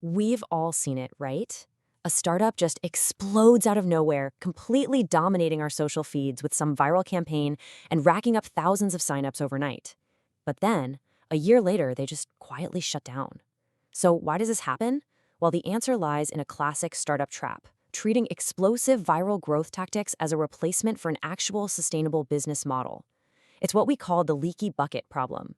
We've all seen it, right? A startup just explodes out of nowhere, completely dominating our social feeds with some viral campaign and racking up thousands of signups overnight. But then, a year later, they just quietly shut down. So why does this happen? Well, the answer lies in a classic startup trap, treating explosive viral growth tactics as a replacement for an actual sustainable business model. It's what we call the leaky bucket problem.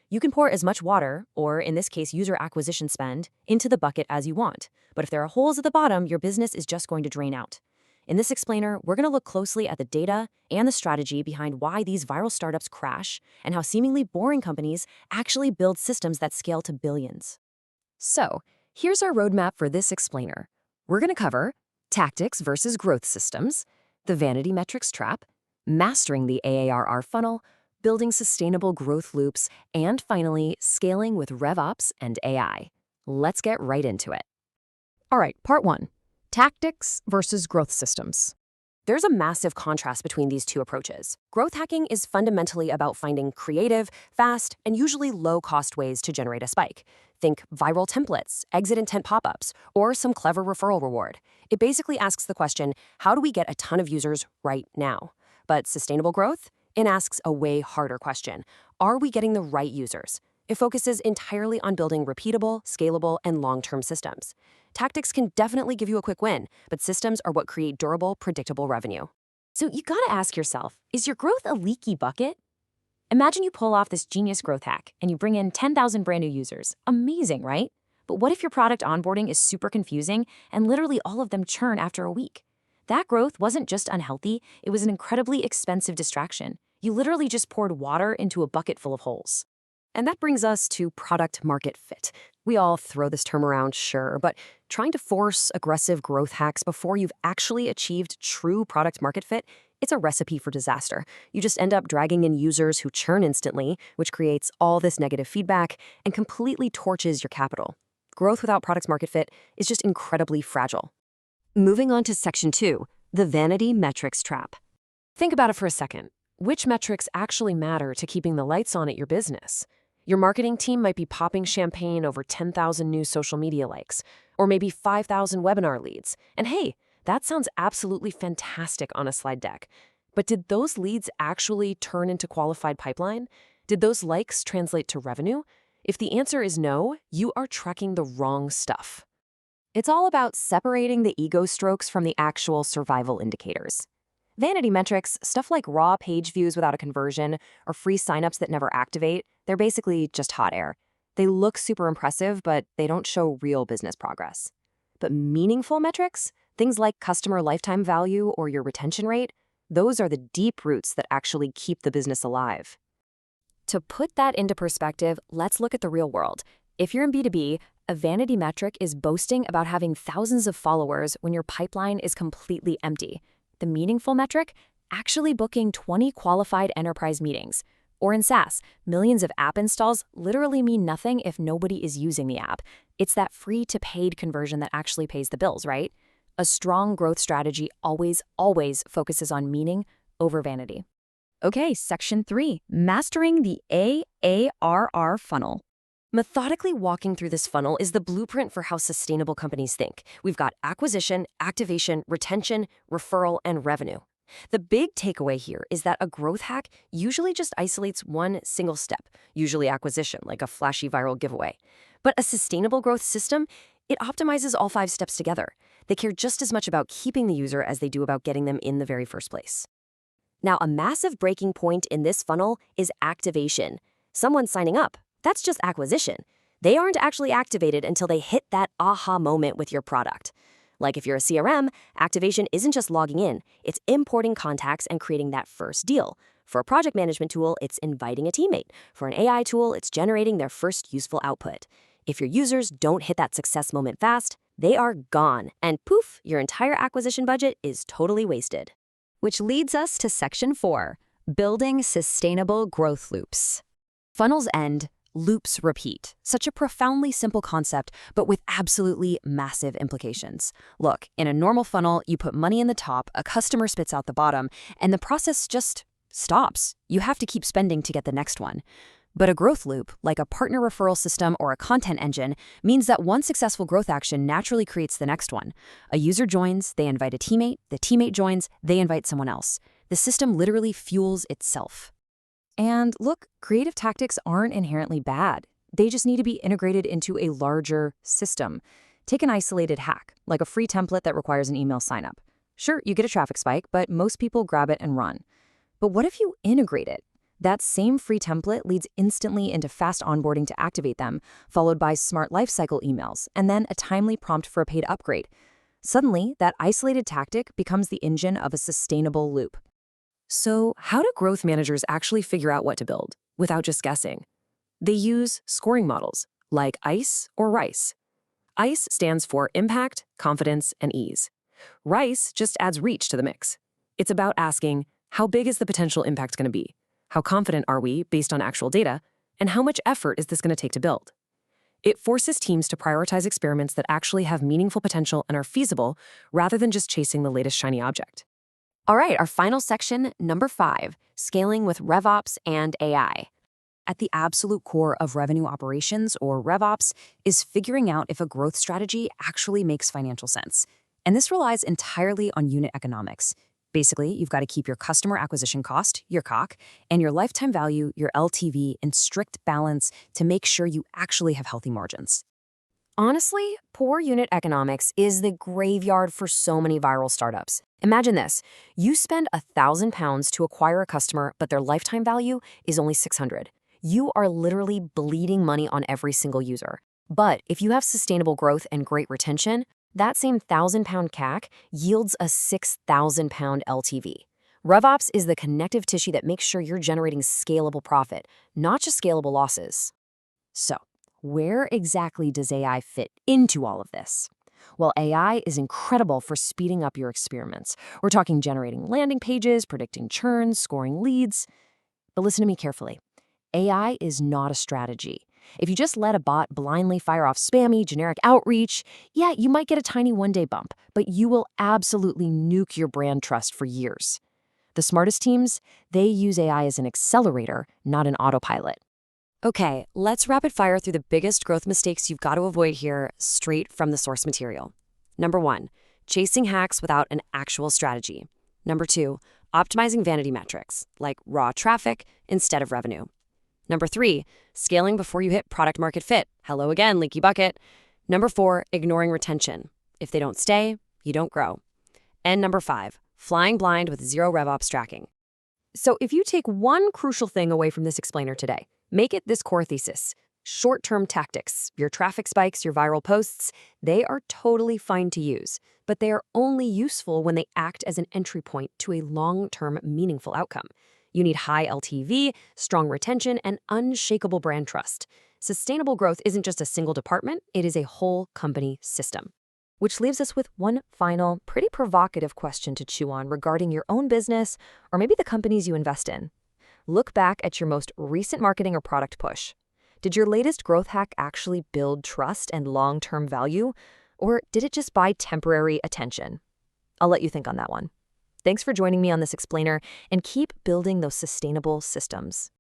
You can pour as much water, or in this case user acquisition spend, into the bucket as you want. But if there are holes at the bottom, your business is just going to drain out. In this explainer, we're going to look closely at the data and the strategy behind why these viral startups crash and how seemingly boring companies actually build systems that scale to billions. So, here's our roadmap for this explainer. We're going to cover tactics versus growth systems, the vanity metrics trap, mastering the AARR funnel, building sustainable growth loops, and finally, scaling with RevOps and AI. Let's get right into it. All right, part one, tactics versus growth systems. There's a massive contrast between these two approaches. Growth hacking is fundamentally about finding creative, fast, and usually low-cost ways to generate a spike. Think viral templates, exit intent pop-ups, or some clever referral reward. It basically asks the question, how do we get a ton of users right now? But sustainable growth? It asks a way harder question. Are we getting the right users? It focuses entirely on building repeatable, scalable, and long-term systems. Tactics can definitely give you a quick win, but systems are what create durable, predictable revenue. So you gotta ask yourself, is your growth a leaky bucket? Imagine you pull off this genius growth hack and you bring in 10,000 brand new users. Amazing, right? But what if your product onboarding is super confusing and literally all of them churn after a week? That growth wasn't just unhealthy, it was an incredibly expensive distraction. You literally just poured water into a bucket full of holes. And that brings us to product market fit. We all throw this term around, sure, but trying to force aggressive growth hacks before you've actually achieved true product market fit, it's a recipe for disaster. You just end up dragging in users who churn instantly, which creates all this negative feedback and completely torches your capital. Growth without product market fit is just incredibly fragile. Moving on to section 2, the vanity metrics trap. Think about it for a second. Which metrics actually matter to keeping the lights on at your business? Your marketing team might be popping champagne over 10,000 new social media likes, or maybe 5,000 webinar leads. And hey, that sounds absolutely fantastic on a slide deck. But did those leads actually turn into qualified pipeline? Did those likes translate to revenue? If the answer is no, you are tracking the wrong stuff. It's all about separating the ego strokes from the actual survival indicators. Vanity metrics, stuff like raw page views without a conversion or free signups that never activate, they're basically just hot air. They look super impressive, but they don't show real business progress. But meaningful metrics, things like customer lifetime value or your retention rate, those are the deep roots that actually keep the business alive. To put that into perspective, let's look at the real world. If you're in B2B, a vanity metric is boasting about having thousands of followers when your pipeline is completely empty. The meaningful metric, actually booking 20 qualified enterprise meetings. Or in SaaS, millions of app installs literally mean nothing if nobody is using the app. It's that free to paid conversion that actually pays the bills, right? A strong growth strategy always focuses on meaning over vanity. Okay, section 3, mastering the AARR funnel. Methodically walking through this funnel is the blueprint for how sustainable companies think. We've got acquisition, activation, retention, referral, and revenue. The big takeaway here is that a growth hack usually just isolates one single step, usually acquisition, like a flashy viral giveaway. But a sustainable growth system, it optimizes all 5 steps together. They care just as much about keeping the user as they do about getting them in the very first place. Now, a massive breaking point in this funnel is activation. Someone signing up. That's just acquisition. They aren't actually activated until they hit that aha moment with your product. Like if you're a CRM, activation isn't just logging in, it's importing contacts and creating that first deal. For a project management tool, it's inviting a teammate. For an AI tool, it's generating their first useful output. If your users don't hit that success moment fast, they are gone, and poof, your entire acquisition budget is totally wasted. Which leads us to section 4, building sustainable growth loops. Funnels end, loops repeat. Such a profoundly simple concept, but with absolutely massive implications. Look, in a normal funnel, you put money in the top, a customer spits out the bottom, and the process just stops. You have to keep spending to get the next one. But a growth loop, like a partner referral system or a content engine, means that one successful growth action naturally creates the next one. A user joins, they invite a teammate, the teammate joins, they invite someone else. The system literally fuels itself. And look, creative tactics aren't inherently bad. They just need to be integrated into a larger system. Take an isolated hack, like a free template that requires an email signup. Sure, you get a traffic spike, but most people grab it and run. But what if you integrate it? That same free template leads instantly into fast onboarding to activate them, followed by smart lifecycle emails, and then a timely prompt for a paid upgrade. Suddenly, that isolated tactic becomes the engine of a sustainable loop. So, how do growth managers actually figure out what to build without just guessing? They use scoring models like ICE or RICE. ICE stands for impact, confidence, and ease. RICE just adds reach to the mix. It's about asking, how big is the potential impact going to be? How confident are we based on actual data? And how much effort is this going to take to build? It forces teams to prioritize experiments that actually have meaningful potential and are feasible, rather than just chasing the latest shiny object. All right, our final section, number 5, scaling with RevOps and AI. At the absolute core of revenue operations, or RevOps, is figuring out if a growth strategy actually makes financial sense. And this relies entirely on unit economics. Basically, you've got to keep your customer acquisition cost, your CAC, and your lifetime value, your LTV, in strict balance to make sure you actually have healthy margins. Honestly, poor unit economics is the graveyard for so many viral startups. Imagine this. You spend £1,000 to acquire a customer, but their lifetime value is only $600. You are literally bleeding money on every single user. But if you have sustainable growth and great retention, that same £1,000 CAC yields a £6,000 LTV. RevOps is the connective tissue that makes sure you're generating scalable profit, not just scalable losses. So, where exactly does AI fit into all of this? Well, AI is incredible for speeding up your experiments. We're talking generating landing pages, predicting churn, scoring leads. But listen to me carefully. AI is not a strategy. If you just let a bot blindly fire off spammy, generic outreach, yeah, you might get a tiny one-day bump, but you will absolutely nuke your brand trust for years. The smartest teams, they use AI as an accelerator, not an autopilot. Okay, let's rapid fire through the biggest growth mistakes you've got to avoid here, straight from the source material. Number 1, chasing hacks without an actual strategy. Number 2, optimizing vanity metrics, like raw traffic instead of revenue. Number 3, scaling before you hit product market fit. Hello again, leaky bucket. Number 4, ignoring retention. If they don't stay, you don't grow. And number 5, flying blind with zero RevOps tracking. So if you take one crucial thing away from this explainer today, make it this core thesis. Short-term tactics, your traffic spikes, your viral posts, they are totally fine to use, but they are only useful when they act as an entry point to a long-term meaningful outcome. You need high LTV, strong retention, and unshakable brand trust. Sustainable growth isn't just a single department, it is a whole company system. Which leaves us with one final, pretty provocative question to chew on regarding your own business or maybe the companies you invest in. Look back at your most recent marketing or product push. Did your latest growth hack actually build trust and long-term value, or did it just buy temporary attention? I'll let you think on that one. Thanks for joining me on this explainer, and keep building those sustainable systems.